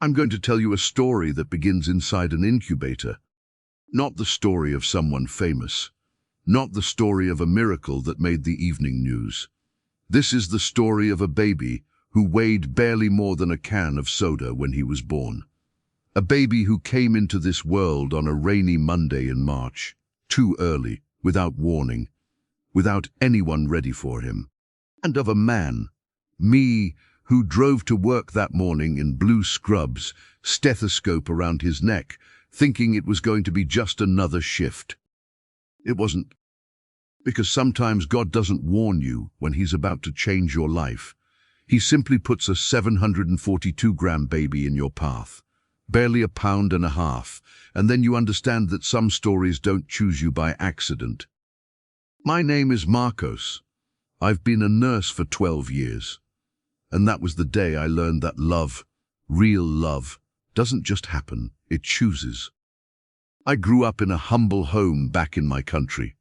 I'm going to tell you a story that begins inside an incubator. Not the story of someone famous. Not the story of a miracle that made the evening news. This is the story of a baby who weighed barely more than a can of soda when he was born. A baby who came into this world on a rainy Monday in March, too early, without warning, without anyone ready for him. And of a man, me, who drove to work that morning in blue scrubs, stethoscope around his neck, thinking it was going to be just another shift. It wasn't. Because sometimes God doesn't warn you when He's about to change your life. He simply puts a 742-gram baby in your path, barely a pound and a half, and then you understand that some stories don't choose you by accident. My name is Marcos. I've been a nurse for 12 years. And that was the day I learned that love, real love, doesn't just happen, it chooses. I grew up in a humble home back in my country,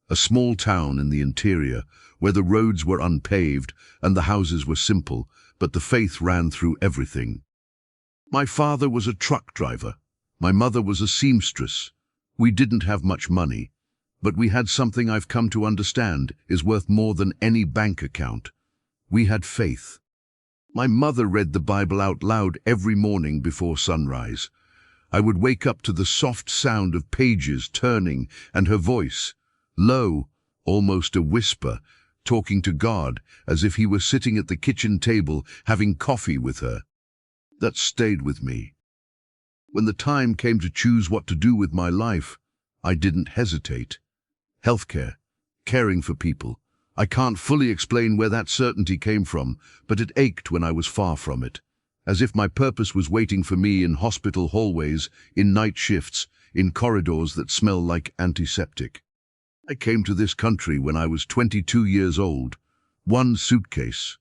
a small town in the interior where the roads were unpaved and the houses were simple, but the faith ran through everything. My father was a truck driver. My mother was a seamstress. We didn't have much money, but we had something I've come to understand is worth more than any bank account. We had faith. My mother read the Bible out loud every morning before sunrise. I would wake up to the soft sound of pages turning and her voice, low, almost a whisper, talking to God as if He were sitting at the kitchen table having coffee with her. That stayed with me. When the time came to choose what to do with my life, I didn't hesitate. Healthcare, caring for people. I can't fully explain where that certainty came from, but it ached when I was far from it, as if my purpose was waiting for me in hospital hallways, in night shifts, in corridors that smell like antiseptic. I came to this country when I was 22 years old. One suitcase,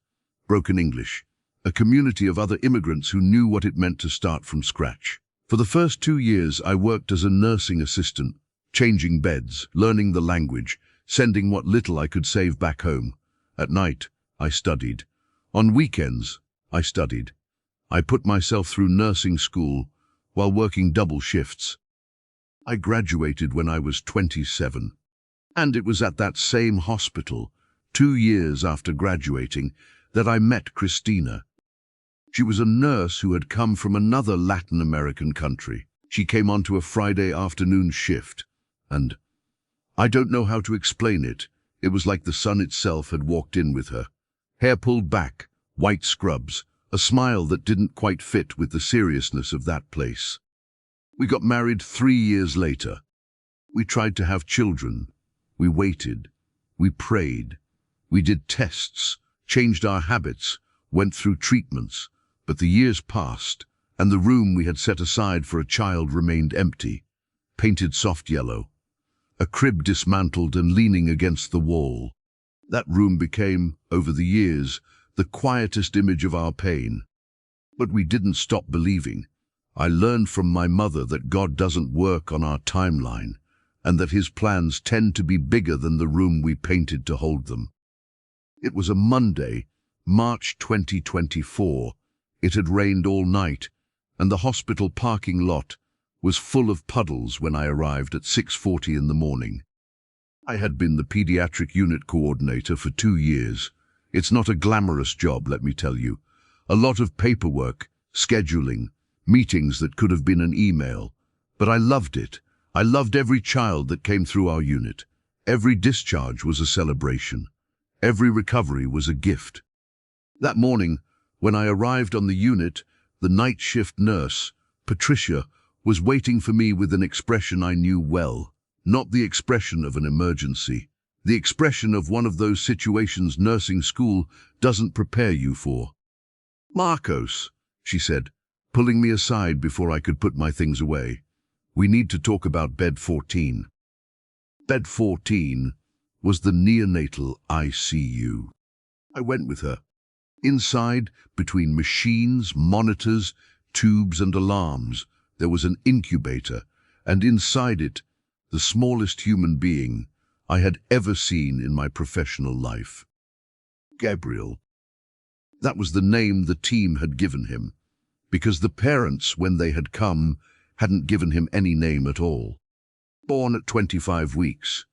broken English, a community of other immigrants who knew what it meant to start from scratch. For the first 2 years, I worked as a nursing assistant, changing beds, learning the language, sending what little I could save back home. At night, I studied. On weekends, I studied. I put myself through nursing school while working double shifts. I graduated when I was 27. And it was at that same hospital, 2 years after graduating, that I met Christina. She was a nurse who had come from another Latin American country. She came onto a Friday afternoon shift, and I don't know how to explain it. It was like the sun itself had walked in with her. Hair pulled back, white scrubs, a smile that didn't quite fit with the seriousness of that place. We got married 3 years later. We tried to have children. We waited. We prayed. We did tests, changed our habits, went through treatments. But the years passed, and the room we had set aside for a child remained empty, painted soft yellow. A crib dismantled and leaning against the wall. That room became, over the years, the quietest image of our pain. But we didn't stop believing. I learned from my mother that God doesn't work on our timeline, and that His plans tend to be bigger than the room we painted to hold them. It was a Monday, March 2024. It had rained all night, and the hospital parking lot was full of puddles when I arrived at 6:40 in the morning. I had been the pediatric unit coordinator for 2 years. It's not a glamorous job, let me tell you. A lot of paperwork, scheduling, meetings that could have been an email. But I loved it. I loved every child that came through our unit. Every discharge was a celebration. Every recovery was a gift. That morning, when I arrived on the unit, the night shift nurse, Patricia, was waiting for me with an expression I knew well. Not the expression of an emergency. The expression of one of those situations nursing school doesn't prepare you for. "Marcos," she said, pulling me aside before I could put my things away. "We need to talk about bed 14. Bed 14 was the neonatal ICU. I went with her. Inside, between machines, monitors, tubes and alarms, there was an incubator, and inside it, the smallest human being I had ever seen in my professional life. Gabriel. That was the name the team had given him. because the parents, when they had come, hadn't given him any name at all. Born at 25 weeks,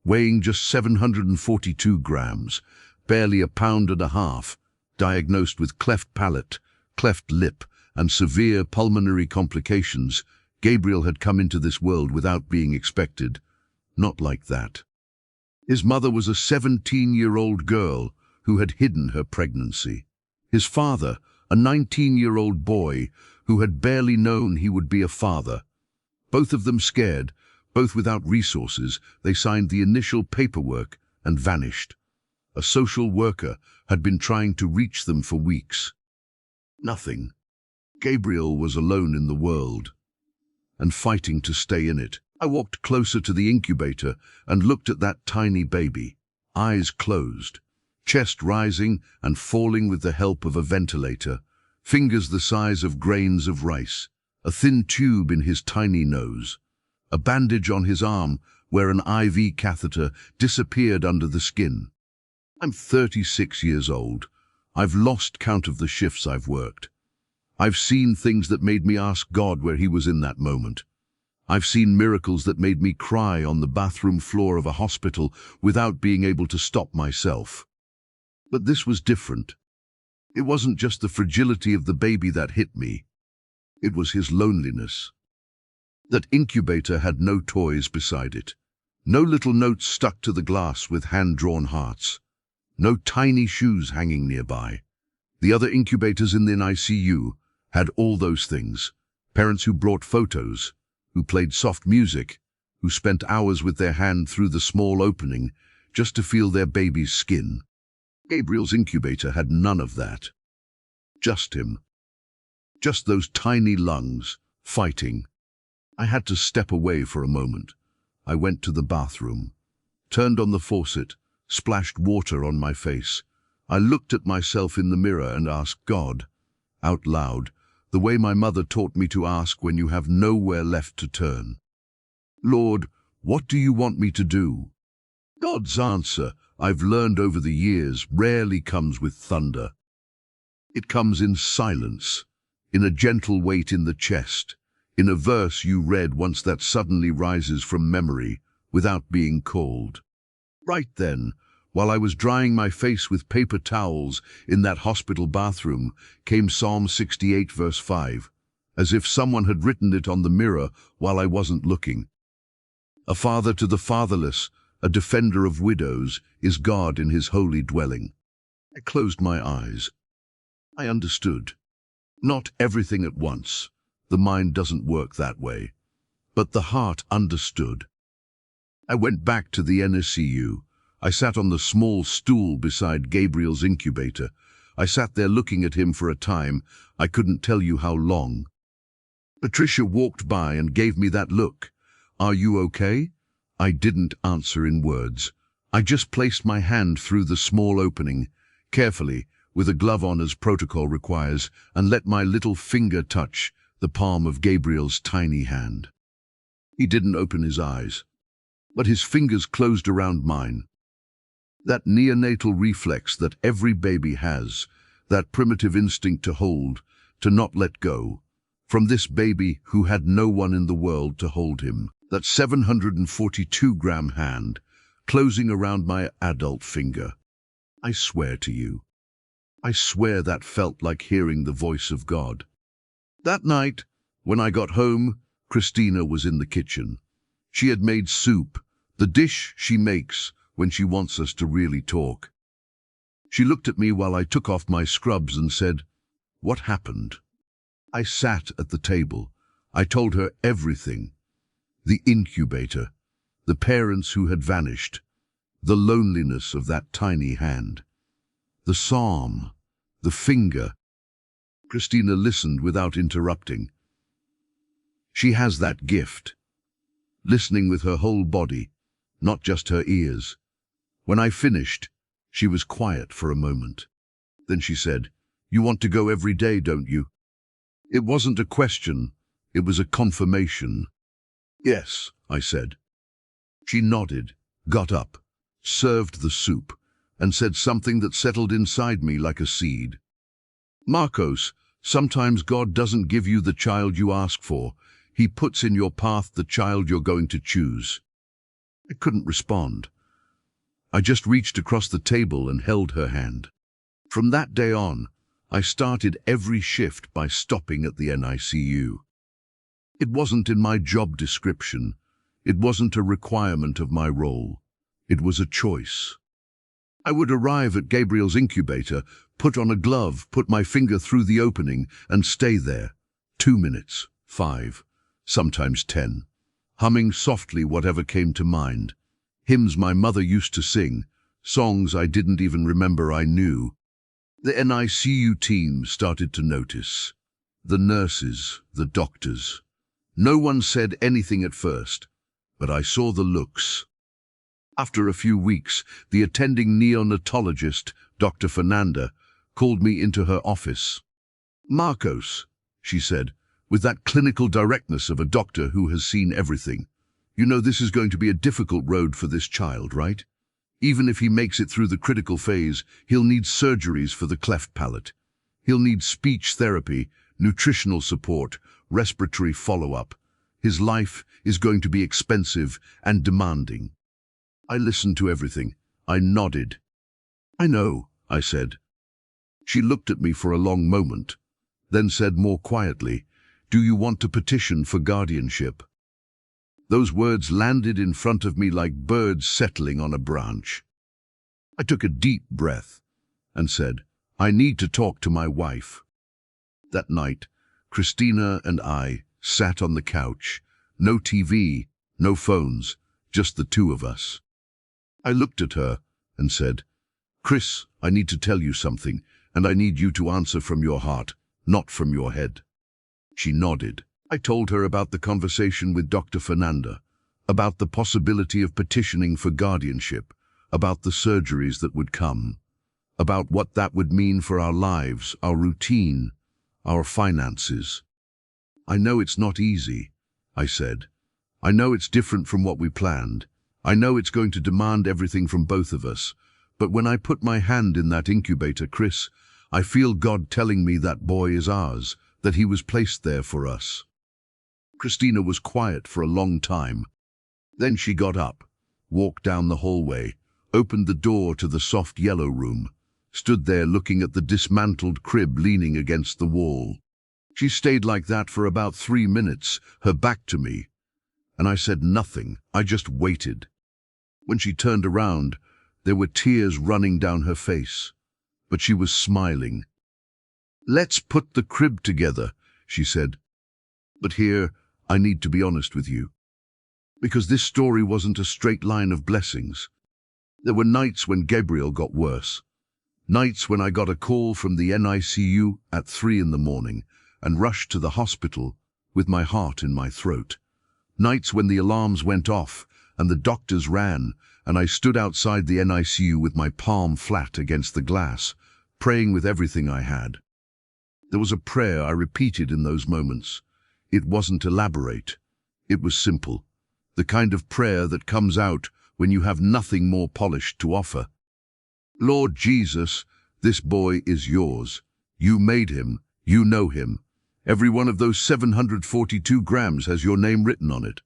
weighing just 742 grams, barely a pound and a half, diagnosed with cleft palate, cleft lip, and severe pulmonary complications, Gabriel had come into this world without being expected. Not like that. His mother was a 17-year-old girl who had hidden her pregnancy. His father, a 19-year-old boy who had barely known he would be a father. Both of them scared, both without resources, they signed the initial paperwork and vanished. A social worker had been trying to reach them for weeks. Nothing. Gabriel was alone in the world and fighting to stay in it. I walked closer to the incubator and looked at that tiny baby, eyes closed, chest rising and falling with the help of a ventilator, fingers the size of grains of rice, a thin tube in his tiny nose, a bandage on his arm where an IV catheter disappeared under the skin. I'm 36 years old. I've lost count of the shifts I've worked. I've seen things that made me ask God where he was in that moment. I've seen miracles that made me cry on the bathroom floor of a hospital without being able to stop myself. But this was different. It wasn't just the fragility of the baby that hit me. It was his loneliness. That incubator had no toys beside it. No little notes stuck to the glass with hand-drawn hearts. No tiny shoes hanging nearby. The other incubators in the ICU had all those things. Parents who brought photos, who played soft music, who spent hours with their hand through the small opening just to feel their baby's skin. Gabriel's incubator had none of that. Just him. Just those tiny lungs, fighting. I had to step away for a moment. I went to the bathroom, turned on the faucet, splashed water on my face. I looked at myself in the mirror and asked God, out loud, the way my mother taught me to ask when you have nowhere left to turn. Lord, what do you want me to do? God's answer, I've learned over the years, rarely comes with thunder. It comes in silence, in a gentle weight in the chest, in a verse you read once that suddenly rises from memory without being called. Right then, while I was drying my face with paper towels in that hospital bathroom, came Psalm 68 verse 5, as if someone had written it on the mirror while I wasn't looking. A father to the fatherless, a defender of widows, is God in his holy dwelling. I closed my eyes. I understood. Not everything at once. The mind doesn't work that way. But the heart understood. I went back to the NICU. I sat on the small stool beside Gabriel's incubator. I sat there looking at him for a time. I couldn't tell you how long. Patricia walked by and gave me that look. Are you okay? I didn't answer in words. I just placed my hand through the small opening, carefully, with a glove on as protocol requires, and let my little finger touch the palm of Gabriel's tiny hand. He didn't open his eyes, but his fingers closed around mine. That neonatal reflex that every baby has, that primitive instinct to hold, to not let go, from this baby who had no one in the world to hold him, that 742-gram hand, closing around my adult finger. I swear to you, I swear that felt like hearing the voice of God. That night, when I got home, Christina was in the kitchen. She had made soup, the dish she makes when she wants us to really talk. She looked at me while I took off my scrubs and said, "What happened?" I sat at the table. I told her everything. The incubator, the parents who had vanished, the loneliness of that tiny hand, the psalm, the finger. Christina listened without interrupting. She has that gift, listening with her whole body, not just her ears. When I finished, she was quiet for a moment. Then she said, "You want to go every day, don't you?" It wasn't a question, it was a confirmation. "Yes," I said. She nodded, got up, served the soup, and said something that settled inside me like a seed. "Marcos, Sometimes God doesn't give you the child you ask for. He puts in your path the child you're going to choose. I couldn't respond. I just reached across the table and held her hand. From that day on, I started every shift by stopping at the NICU. It wasn't in my job description. It wasn't a requirement of my role. It was a choice. I would arrive at Gabriel's incubator, put on a glove, put my finger through the opening, and stay there. 2 minutes, 5, sometimes 10, humming softly whatever came to mind. Hymns my mother used to sing, songs I didn't even remember I knew. The NICU team started to notice. The nurses, the doctors. No one said anything at first, but I saw the looks. After a few weeks, the attending neonatologist, Dr. Fernanda, called me into her office. "Marcos," she said, with that clinical directness of a doctor who has seen everything. "You know this is going to be a difficult road for this child, right? Even if he makes it through the critical phase, he'll need surgeries for the cleft palate. He'll need speech therapy, nutritional support, respiratory follow-up. His life is going to be expensive and demanding." I listened to everything. I nodded. "I know," I said. She looked at me for a long moment, then said more quietly, "Do you want to petition for guardianship?" Those words landed in front of me like birds settling on a branch. I took a deep breath and said, "I need to talk to my wife." That night, Christina and I sat on the couch. No TV, no phones, just the two of us. I looked at her and said, "Chris, I need to tell you something, and I need you to answer from your heart, not from your head." She nodded. I told her about the conversation with Dr. Fernanda, about the possibility of petitioning for guardianship, about the surgeries that would come, about what that would mean for our lives, our routine, our finances. "I know it's not easy," I said. "I know it's different from what we planned. I know it's going to demand everything from both of us. But when I put my hand in that incubator, Chris, I feel God telling me that boy is ours, that he was placed there for us." Christina was quiet for a long time. Then she got up, walked down the hallway, opened the door to the soft yellow room, stood there looking at the dismantled crib leaning against the wall. She stayed like that for about 3 minutes, her back to me, and I said nothing. I just waited. When she turned around, there were tears running down her face, but she was smiling. "Let's put the crib together," she said. "But here, I need to be honest with you, because this story wasn't a straight line of blessings. There were nights when Gabriel got worse, nights when I got a call from the NICU at 3 in the morning and rushed to the hospital with my heart in my throat. Nights when the alarms went off and the doctors ran, and I stood outside the NICU with my palm flat against the glass, praying with everything I had. There was a prayer I repeated in those moments. It wasn't elaborate. It was simple. The kind of prayer that comes out when you have nothing more polished to offer. "Lord Jesus, this boy is yours. You made him. You know him. Every one of those 742 grams has your name written on it.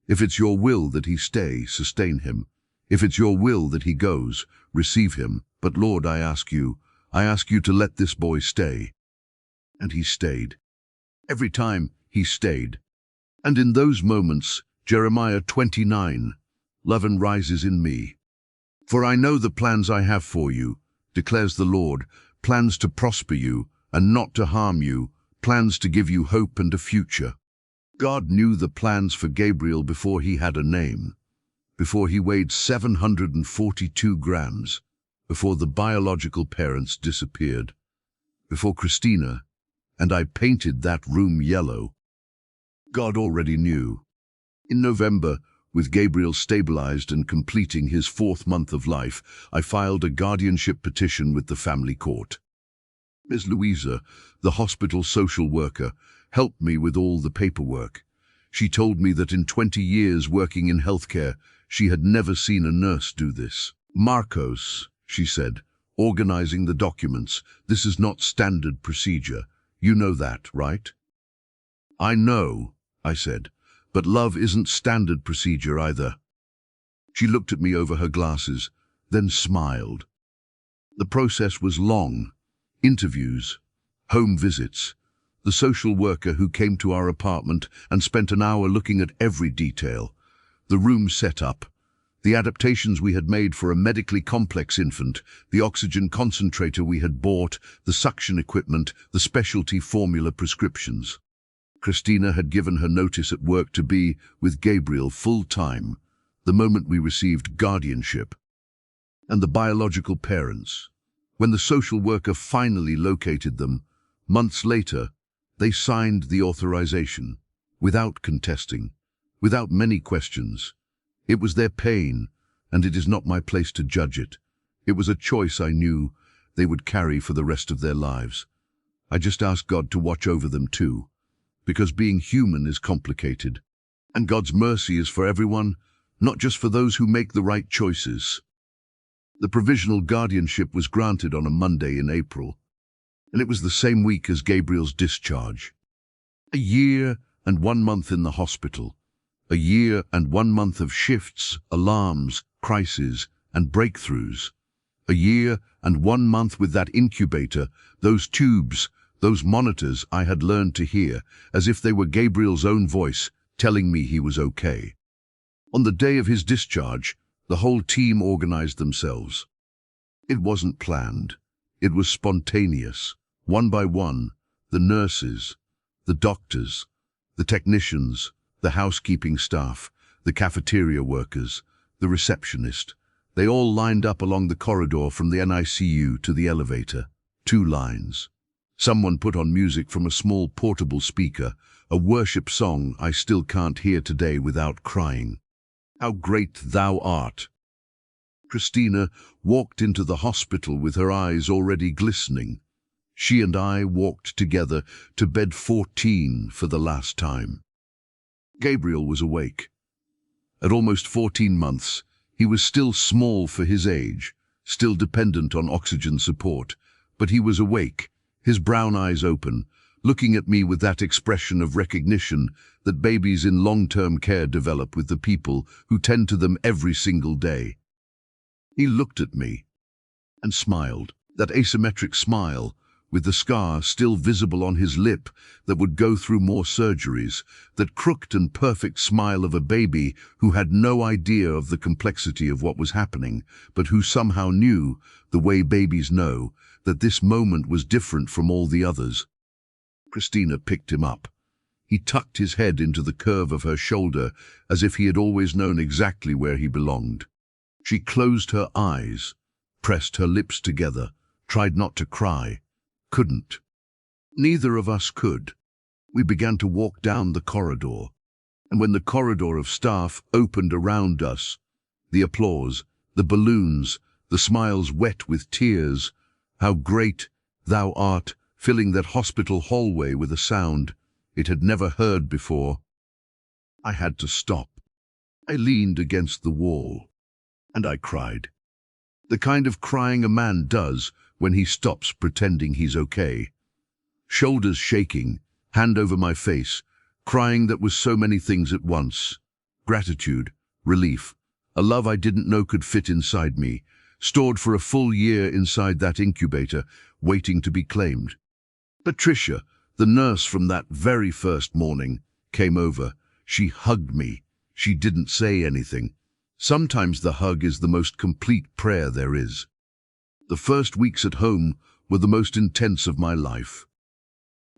If it's your will that he stay, sustain him. If it's your will that he goes, receive him. But Lord, I ask you to let this boy stay." And he stayed. Every time he stayed. And in those moments, Jeremiah 29:11 rises in me. "For I know the plans I have for you, declares the Lord, plans to prosper you and not to harm you, plans to give you hope and a future." God knew the plans for Gabriel before he had a name, before he weighed 742 grams, before the biological parents disappeared, before Christina and I painted that room yellow. God already knew. In November, with Gabriel stabilized and completing his 4th month of life, I filed a guardianship petition with the family court. Ms. Louisa, the hospital social worker, helped me with all the paperwork. She told me that in 20 years working in healthcare, she had never seen a nurse do this. "Marcos," she said, organizing the documents, "this is not standard procedure. You know that, right? I know, I said, but love isn't standard procedure either. She looked at me over her glasses, then smiled. The process was long. Interviews, home visits, the social worker who came to our apartment and spent an hour looking at every detail, the room set up, the adaptations we had made for a medically complex infant, the oxygen concentrator we had bought, the suction equipment, the specialty formula prescriptions. Christina had given her notice at work to be with Gabriel full-time, the moment we received guardianship. And the biological parents. When the social worker finally located them, months later, they signed the authorization, without contesting, without many questions. It was their pain, and it is not my place to judge it. It was a choice I knew they would carry for the rest of their lives. I just asked God to watch over them too, because being human is complicated, and God's mercy is for everyone, not just for those who make the right choices. The provisional guardianship was granted on a Monday in April, and it was the same week as Gabriel's discharge. A year and 1 month in the hospital. A year and 1 month of shifts, alarms, crises, and breakthroughs. A year and 1 month with that incubator, those tubes, those monitors I had learned to hear, as if they were Gabriel's own voice, telling me he was okay. On the day of his discharge, the whole team organized themselves. It wasn't planned. It was spontaneous. One by one, the nurses, the doctors, the technicians, the housekeeping staff, the cafeteria workers, the receptionist, they all lined up along the corridor from the NICU to the elevator, 2 lines. Someone put on music from a small portable speaker, a worship song I still can't hear today without crying. How great thou art! Christina walked into the hospital with her eyes already glistening. She and I walked together to bed 14 for the last time. Gabriel was awake. At almost 14 months, he was still small for his age, still dependent on oxygen support, but he was awake, his brown eyes open, looking at me with that expression of recognition that babies in long-term care develop with the people who tend to them every single day. He looked at me and smiled, that asymmetric smile, with the scar still visible on his lip that would go through more surgeries, that crooked and perfect smile of a baby who had no idea of the complexity of what was happening, but who somehow knew, the way babies know, that this moment was different from all the others. Christina picked him up. He tucked his head into the curve of her shoulder as if he had always known exactly where he belonged. She closed her eyes, pressed her lips together, tried not to cry. Couldn't. Neither of us could. We began to walk down the corridor, and when the corridor of staff opened around us, the applause, the balloons, the smiles wet with tears, how great thou art, filling that hospital hallway with a sound it had never heard before. I had to stop. I leaned against the wall, and I cried. The kind of crying a man does when he stops pretending he's okay. Shoulders shaking, hand over my face, crying that was so many things at once. Gratitude, relief, a love I didn't know could fit inside me, stored for a full year inside that incubator, waiting to be claimed. Patricia, the nurse from that very first morning, came over. She hugged me. She didn't say anything. Sometimes the hug is the most complete prayer there is. The first weeks at home were the most intense of my life.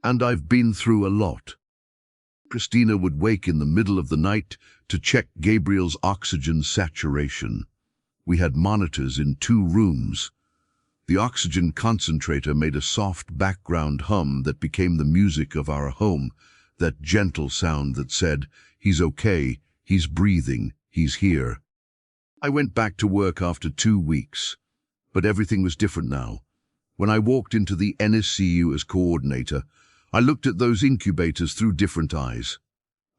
And I've been through a lot. Christina would wake in the middle of the night to check Gabriel's oxygen saturation. We had monitors in 2 rooms. The oxygen concentrator made a soft background hum that became the music of our home, that gentle sound that said, "He's okay, he's breathing, he's here." I went back to work after 2 weeks. But everything was different now. When I walked into the NICU as coordinator, I looked at those incubators through different eyes.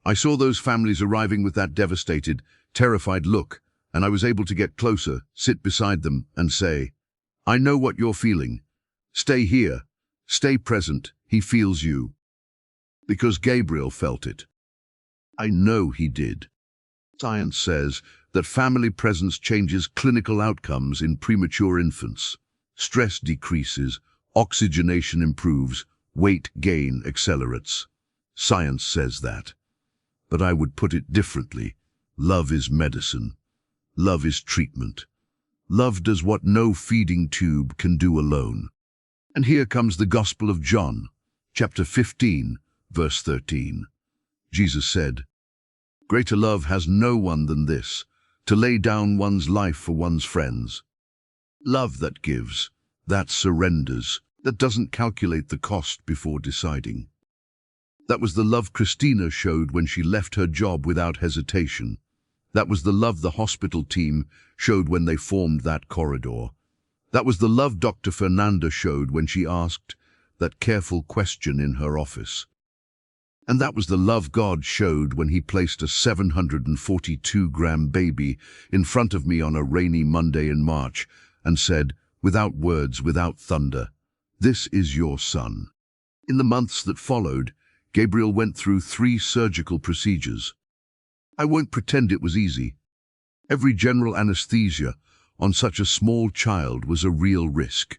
I saw those families arriving with that devastated, terrified look, and I was able to get closer, sit beside them, and say, "I know what you're feeling. Stay here. Stay present. He feels you. Because Gabriel felt it. I know he did. Science says that family presence changes clinical outcomes in premature infants. Stress decreases, oxygenation improves, weight gain accelerates. Science says that. But I would put it differently. Love is medicine. Love is treatment. Love does what no feeding tube can do alone. And here comes the Gospel of John, chapter 15, verse 13. Jesus said, "Greater love has no one than this, to lay down one's life for one's friends." Love that gives, that surrenders, that doesn't calculate the cost before deciding. That was the love Christina showed when she left her job without hesitation. That was the love the hospital team showed when they formed that corridor. That was the love Dr. Fernanda showed when she asked that careful question in her office. And that was the love God showed when he placed a 742-gram baby in front of me on a rainy Monday in March and said, without words, without thunder, "This is your son." In the months that followed, Gabriel went through 3 surgical procedures. I won't pretend it was easy. Every general anesthesia on such a small child was a real risk.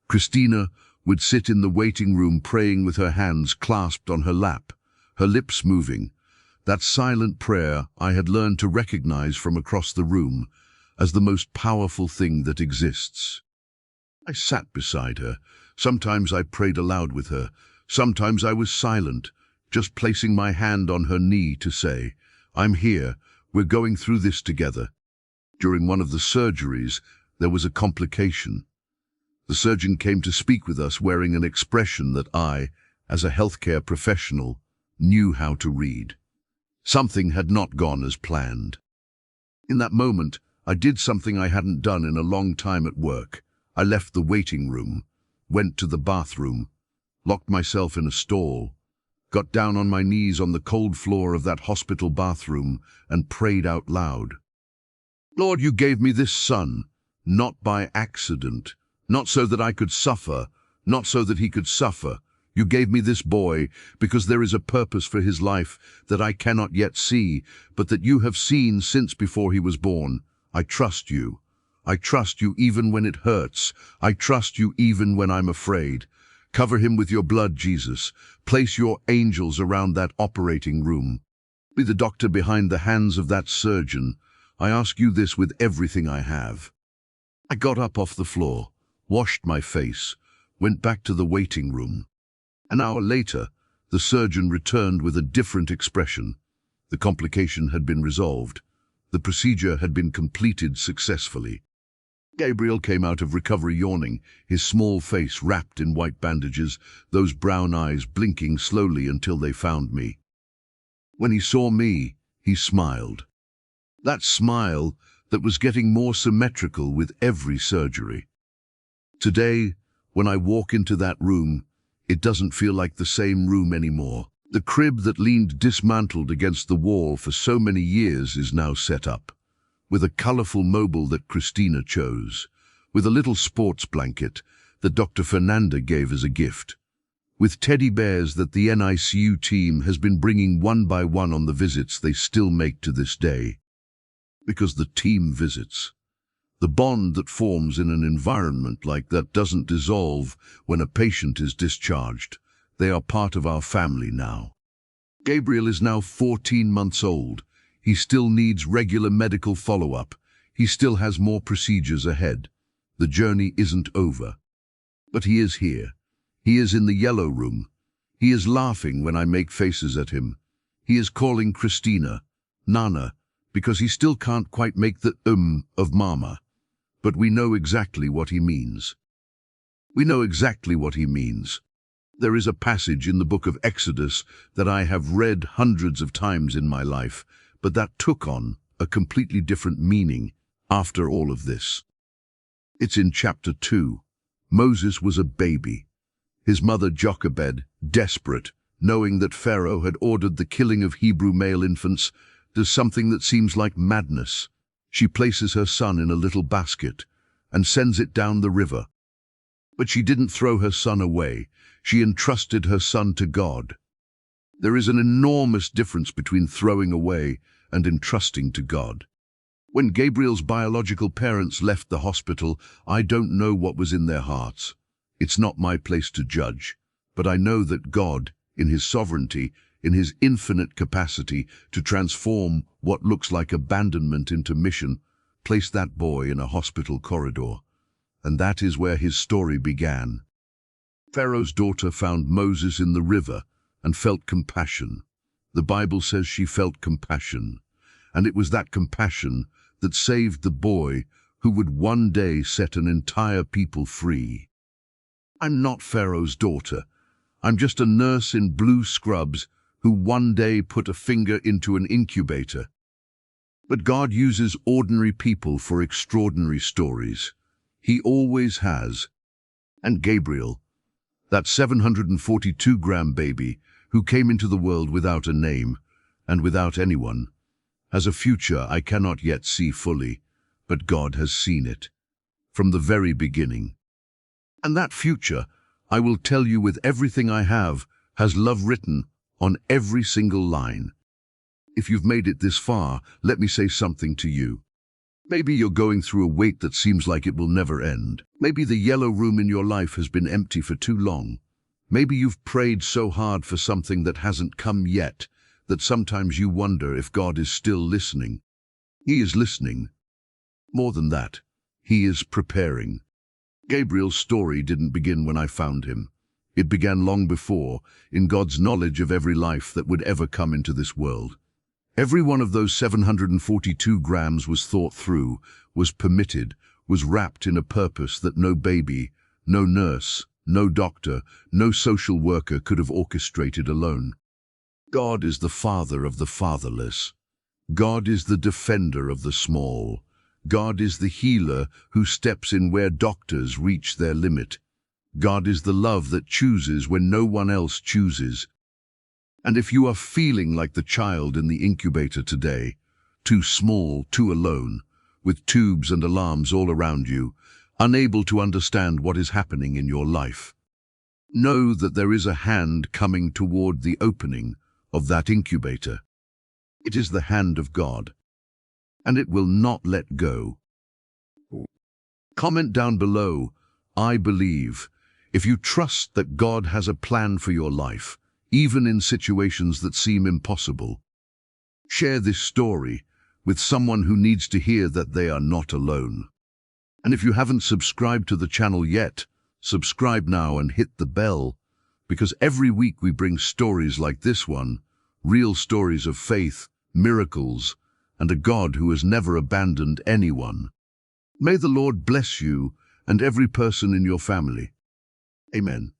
Christina would sit in the waiting room praying with her hands clasped on her lap, her lips moving, that silent prayer I had learned to recognize from across the room as the most powerful thing that exists. I sat beside her. Sometimes I prayed aloud with her. Sometimes I was silent, just placing my hand on her knee to say, "I'm here, we're going through this together." During one of the surgeries, there was a complication. The surgeon came to speak with us wearing an expression that I, as a healthcare professional, knew how to read. Something had not gone as planned. In that moment, I did something I hadn't done in a long time at work. I left the waiting room, went to the bathroom, locked myself in a stall, got down on my knees on the cold floor of that hospital bathroom and prayed out loud. "Lord, you gave me this son, not by accident, not so that I could suffer, not so that he could suffer. You gave me this boy because there is a purpose for his life that I cannot yet see, but that you have seen since before he was born. I trust you. I trust you even when it hurts. I trust you even when I'm afraid. Cover him with your blood, Jesus. Place your angels around that operating room. Be the doctor behind the hands of that surgeon. I ask you this with everything I have." I got up off the floor, washed my face, went back to the waiting room. An hour later, the surgeon returned with a different expression. The complication had been resolved. The procedure had been completed successfully. Gabriel came out of recovery yawning, his small face wrapped in white bandages, those brown eyes blinking slowly until they found me. When he saw me, he smiled. That smile that was getting more symmetrical with every surgery. Today, when I walk into that room, it doesn't feel like the same room anymore. The crib that leaned dismantled against the wall for so many years is now set up, with a colorful mobile that Christina chose, with a little sports blanket that Dr. Fernanda gave as a gift, with teddy bears that the NICU team has been bringing one by one on the visits they still make to this day. Because the team visits. The bond that forms in an environment like that doesn't dissolve when a patient is discharged. They are part of our family now. Gabriel is now 14 months old. He still needs regular medical follow-up. He still has more procedures ahead. The journey isn't over. But he is here. He is in the yellow room. He is laughing when I make faces at him. He is calling Christina, Nana, because he still can't quite make the of mama. But we know exactly what he means. We know exactly what he means. There is a passage in the book of Exodus that I have read hundreds of times in my life, but that took on a completely different meaning after all of this. It's in chapter 2. Moses was a baby. His mother Jochebed, desperate, knowing that Pharaoh had ordered the killing of Hebrew male infants, does something that seems like madness. She places her son in a little basket and sends it down the river. But she didn't throw her son away. She entrusted her son to God. There is an enormous difference between throwing away and entrusting to God. When Gabriel's biological parents left the hospital, I don't know what was in their hearts. It's not my place to judge, but I know that God, in his sovereignty, in his infinite capacity to transform what looks like abandonment into mission, placed that boy in a hospital corridor. And that is where his story began. Pharaoh's daughter found Moses in the river and felt compassion. The Bible says she felt compassion, and it was that compassion that saved the boy who would one day set an entire people free. I'm not Pharaoh's daughter. I'm just a nurse in blue scrubs who one day put a finger into an incubator. But God uses ordinary people for extraordinary stories. He always has. And Gabriel, that 742-gram baby who came into the world without a name and without anyone, has a future I cannot yet see fully, but God has seen it from the very beginning. And that future, I will tell you with everything I have, has love written on every single line. If you've made it this far, let me say something to you. Maybe you're going through a wait that seems like it will never end. Maybe the yellow room in your life has been empty for too long. Maybe you've prayed so hard for something that hasn't come yet, that sometimes you wonder if God is still listening. He is listening. More than that, he is preparing. Gabriel's story didn't begin when I found him. It began long before, in God's knowledge of every life that would ever come into this world. Every one of those 742 grams was thought through, was permitted, was wrapped in a purpose that no baby, no nurse, no doctor, no social worker could have orchestrated alone. God is the father of the fatherless. God is the defender of the small. God is the healer who steps in where doctors reach their limit. God is the love that chooses when no one else chooses. And if you are feeling like the child in the incubator today, too small, too alone, with tubes and alarms all around you, unable to understand what is happening in your life, know that there is a hand coming toward the opening of that incubator. It is the hand of God, and it will not let go. Comment down below, I believe, if you trust that God has a plan for your life, even in situations that seem impossible. Share this story with someone who needs to hear that they are not alone. And if you haven't subscribed to the channel yet, subscribe now and hit the bell, because every week we bring stories like this one, real stories of faith, miracles, and a God who has never abandoned anyone. May the Lord bless you and every person in your family. Amen.